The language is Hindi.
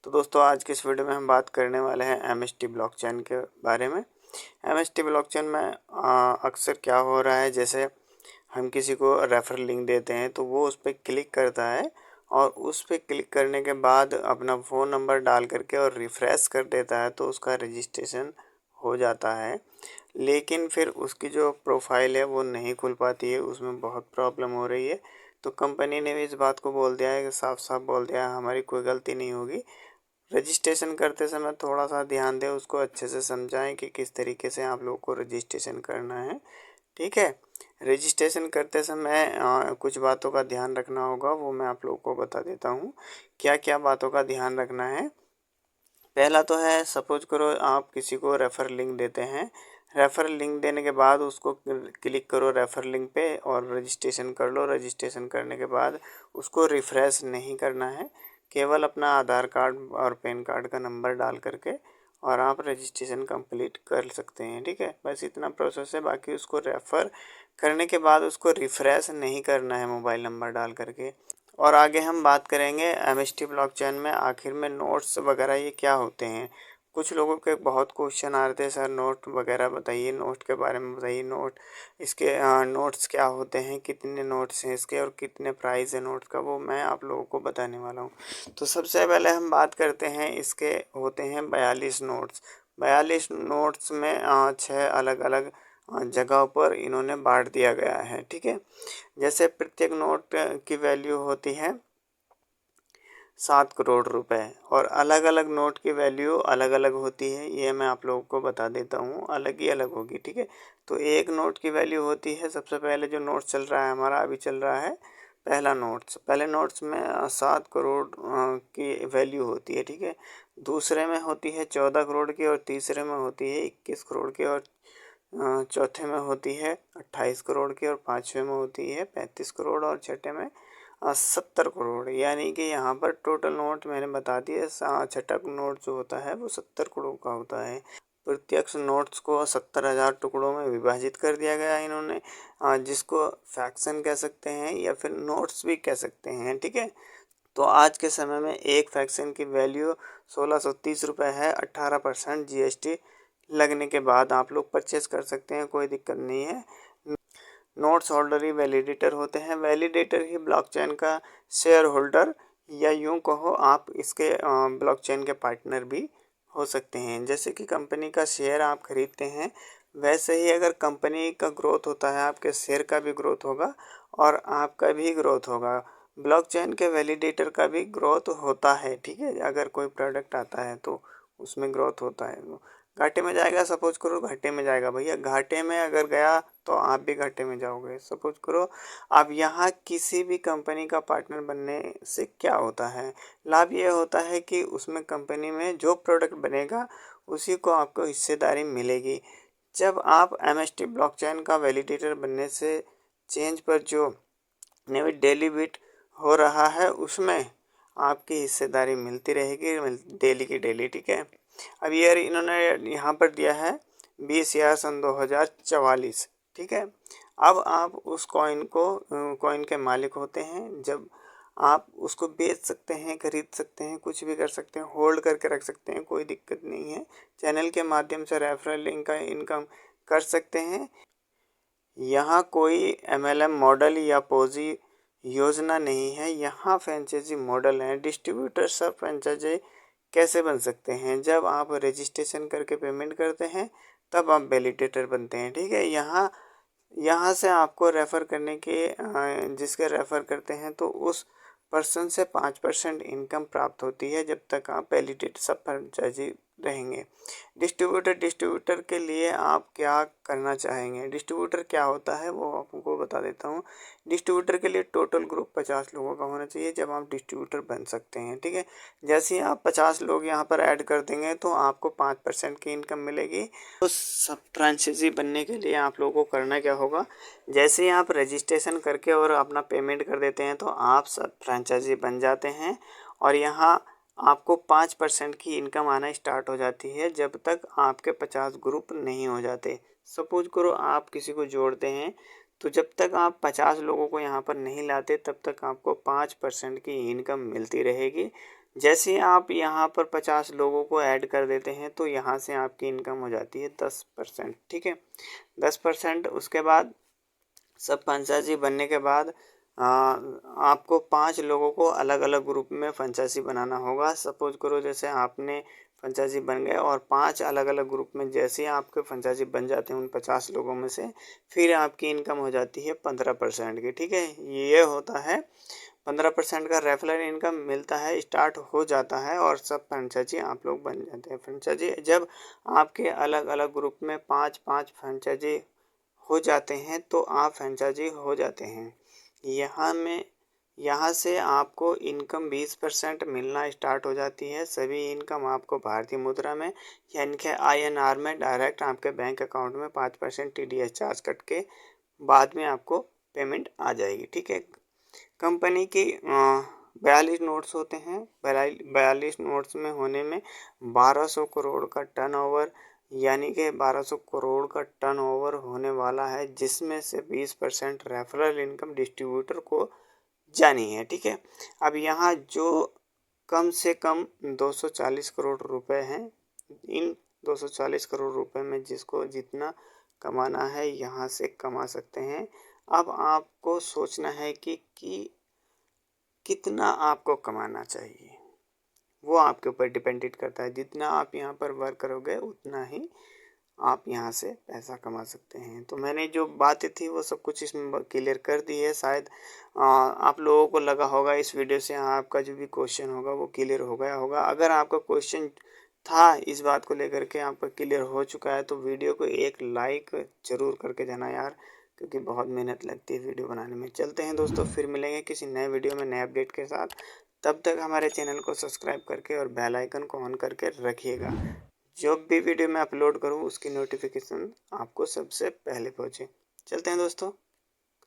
तो दोस्तों आज के इस वीडियो में हम बात करने वाले हैं MST ब्लॉकचेन के बारे में। MST ब्लॉकचेन में अक्सर क्या हो रहा है, जैसे हम किसी को रेफर लिंक देते हैं तो वो उस पर क्लिक करता है और उस पर क्लिक करने के बाद अपना फ़ोन नंबर डाल करके और रिफ़्रेश कर देता है तो उसका रजिस्ट्रेशन हो जाता है। लेकिन फिर उसकी जो प्रोफाइल है वो नहीं खुल पाती है, उसमें बहुत प्रॉब्लम हो रही है। तो कंपनी ने भी इस बात को बोल दिया है कि साफ साफ बोल दिया है हमारी कोई गलती नहीं होगी। रजिस्ट्रेशन करते समय थोड़ा सा ध्यान दें, उसको अच्छे से समझाएं कि किस तरीके से आप लोग को रजिस्ट्रेशन करना है। ठीक है, रजिस्ट्रेशन करते समय कुछ बातों का ध्यान रखना होगा, वो मैं आप लोगों को बता देता हूँ क्या क्या बातों का ध्यान रखना है। पहला तो है, सपोज करो आप किसी को रेफ़र लिंक देते हैं। रेफ़र लिंक देने के बाद उसको क्लिक करो रेफ़र लिंक पे और रजिस्ट्रेशन कर लो। रजिस्ट्रेशन करने के बाद उसको रिफ़्रेश नहीं करना है, केवल अपना आधार कार्ड और पैन कार्ड का नंबर डाल करके और आप रजिस्ट्रेशन कंप्लीट कर सकते हैं। ठीक है, बस इतना प्रोसेस है। बाकी उसको रेफ़र करने के बाद उसको रिफ़्रेश नहीं करना है मोबाइल नंबर डाल करके। और आगे हम बात करेंगे MST ब्लॉकचेन में आखिर में नोट्स वगैरह ये क्या होते हैं। कुछ लोगों के बहुत क्वेश्चन आ रहे थे, सर नोट वगैरह बताइए, नोट के बारे में बताइए, नोट इसके नोट्स क्या होते हैं, कितने नोट्स हैं इसके और कितने प्राइस है नोट का, वो मैं आप लोगों को बताने वाला हूँ। तो सबसे पहले हम बात करते हैं, इसके होते हैं 42 नोट्स। 42 नोट्स में 6 अलग अलग जगहों पर इन्होंने बांट दिया गया है। ठीक है, जैसे प्रत्येक नोट की वैल्यू होती है 7 करोड़ रुपए और अलग अलग नोट की वैल्यू अलग अलग होती है, ये मैं आप लोगों को बता देता हूँ, अलग ही अलग होगी। ठीक है, तो एक नोट की वैल्यू होती है, सबसे पहले जो नोट चल रहा है हमारा अभी चल रहा है पहला नोट्स, पहले नोट्स में 7 करोड़ की वैल्यू होती है। ठीक है, दूसरे में होती है 14 करोड़ की और तीसरे में होती है 21 करोड़ की और चौथे में होती है 28 करोड़ की और पाँचवें में होती है 35 करोड़ और छठे में 70 करोड़। यानी कि यहाँ पर टोटल नोट मैंने बता दिए, छठा नोट जो होता है वो 70 करोड़ का होता है। प्रत्यक्ष नोट्स को 70,000 टुकड़ों में विभाजित कर दिया गया है इन्होंने, जिसको फ्रैक्शन कह सकते हैं या फिर नोट्स भी कह सकते हैं। ठीक है, तो आज के समय में एक फ्रैक्शन की वैल्यू 1630 रुपये है। 18% GST लगने के बाद आप लोग परचेस कर सकते हैं, कोई दिक्कत नहीं है। नोट्स होल्डर ही वैलिडेटर होते हैं, वैलिडेटर ही ब्लॉकचेन का शेयर होल्डर या यूं कहो आप इसके ब्लॉकचेन के पार्टनर भी हो सकते हैं। जैसे कि कंपनी का शेयर आप खरीदते हैं, वैसे ही अगर कंपनी का ग्रोथ होता है आपके शेयर का भी ग्रोथ होगा और आपका भी ग्रोथ होगा। ब्लॉकचेन के वैलिडेटर का भी ग्रोथ होता है। ठीक है, अगर कोई प्रोडक्ट आता है तो उसमें ग्रोथ होता है। घाटे में जाएगा, सपोज करो घाटे में जाएगा, भैया घाटे में अगर गया तो आप भी घाटे में जाओगे। सपोज करो अब यहाँ किसी भी कंपनी का पार्टनर बनने से क्या होता है, लाभ ये होता है कि उसमें कंपनी में जो प्रोडक्ट बनेगा उसी को आपको हिस्सेदारी मिलेगी। जब आप MST ब्लॉकचेन का वैलिडेटर बनने से चेंज पर जो डेली बिट हो रहा है उसमें आपकी हिस्सेदारी मिलती रहेगी डेली की डेली। ठीक है, अब ये इन्होंने यहाँ पर दिया है 20,000 सन 2044। ठीक है, अब आप उस कॉइन के मालिक होते हैं, जब आप उसको बेच सकते हैं, खरीद सकते हैं, कुछ भी कर सकते हैं, होल्ड करके रख सकते हैं, कोई दिक्कत नहीं है। चैनल के माध्यम से रेफरल लिंक का इनकम कर सकते हैं। यहाँ कोई MLM मॉडल या पोजी योजना नहीं है, यहाँ फ्रेंचाइजी मॉडल है। डिस्ट्रीब्यूटर सब फ्रेंचाइजी कैसे बन सकते हैं, जब आप रजिस्ट्रेशन करके पेमेंट करते हैं तब आप वैलिडेटर बनते हैं। ठीक है, यहाँ से आपको रेफ़र करने के जिसके रेफ़र करते हैं तो उस पर्सन से 5% इनकम प्राप्त होती है जब तक आप वैलिडेटर सब फ्रेंचाइजी रहेंगे। डिस्ट्रीब्यूटर के लिए आप क्या करना चाहेंगे, डिस्ट्रीब्यूटर क्या होता है वो आपको बता देता हूँ। डिस्ट्रीब्यूटर के लिए टोटल ग्रुप 50 लोगों का होना चाहिए जब आप डिस्ट्रीब्यूटर बन सकते हैं। ठीक है, जैसे ही आप 50 लोग यहाँ पर ऐड कर देंगे तो आपको 5% की इनकम मिलेगी। तो सब फ्रेंचाइजी बनने के लिए आप लोगों को करना क्या होगा, जैसे ही आप रजिस्ट्रेशन करके और अपना पेमेंट कर देते हैं तो आप सब फ्रेंचाइजी बन जाते हैं और यहाँ आपको 5% की इनकम आना स्टार्ट हो जाती है जब तक आपके 50 ग्रुप नहीं हो जाते। सपोज करो आप किसी को जोड़ते हैं तो जब तक आप 50 लोगों को यहाँ पर नहीं लाते तब तक आपको 5% की इनकम मिलती रहेगी। जैसे ही आप यहाँ पर 50 लोगों को ऐड कर देते हैं तो यहाँ से आपकी इनकम हो जाती है 10%। ठीक है, 10%। उसके बाद सब फ्रेंचाइजी बनने के बाद आपको 5 लोगों को अलग अलग ग्रुप में फ्रेंचाइजी बनाना होगा। सपोज करो जैसे आपने फ्रेंचाइजी बन गए और 5 अलग अलग ग्रुप में जैसे ही आपके फ्रेंचाइजी बन जाते हैं उन 50 लोगों में से, फिर आपकी इनकम हो जाती है 15% की। ठीक है, ये होता है 15% का रेफरल इनकम मिलता है, स्टार्ट हो जाता है और सब फ्रेंचाइजी आप लोग बन जाते हैं। फ्रेंचाइजी जब आपके अलग अलग ग्रुप में 5-5 फ्रेंचाइजी हो जाते हैं तो आप फ्रेंचाइजी हो जाते हैं। यहाँ से आपको इनकम 20% मिलना स्टार्ट हो जाती है। सभी इनकम आपको भारतीय मुद्रा में यानी कि INR में डायरेक्ट आपके बैंक अकाउंट में 5% TDS चार्ज कट के बाद में आपको पेमेंट आ जाएगी। ठीक है, कंपनी की 42 नोट्स होते हैं। 42 नोट्स में होने में 1200 करोड़ का टर्नओवर यानी कि 1200 करोड़ का टर्नओवर होने वाला है, जिसमें से 20% रेफरल इनकम डिस्ट्रीब्यूटर को जानी है। ठीक है, अब यहाँ जो कम से कम 240 करोड़ रुपए हैं, इन 240 करोड़ रुपए में जिसको जितना कमाना है यहाँ से कमा सकते हैं। अब आपको सोचना है कि कितना आपको कमाना चाहिए, वो आपके ऊपर डिपेंडेड करता है। जितना आप यहाँ पर वर्क करोगे उतना ही आप यहाँ से पैसा कमा सकते हैं। तो मैंने जो बातें थी वो सब कुछ इसमें क्लियर कर दी है। शायद आप लोगों को लगा होगा इस वीडियो से आपका जो भी क्वेश्चन होगा वो क्लियर हो गया होगा। अगर आपका क्वेश्चन था इस बात को लेकर के आपका क्लियर हो चुका है तो वीडियो को एक लाइक ज़रूर करके जाना यार, क्योंकि बहुत मेहनत लगती है वीडियो बनाने में। चलते हैं दोस्तों, फिर मिलेंगे किसी नए वीडियो में नए अपडेट के साथ। तब तक हमारे चैनल को सब्सक्राइब करके और बेल आइकन को ऑन करके रखिएगा। जो भी वीडियो मैं अपलोड करूँ उसकी नोटिफिकेशन आपको सबसे पहले पहुँचे। चलते हैं दोस्तों।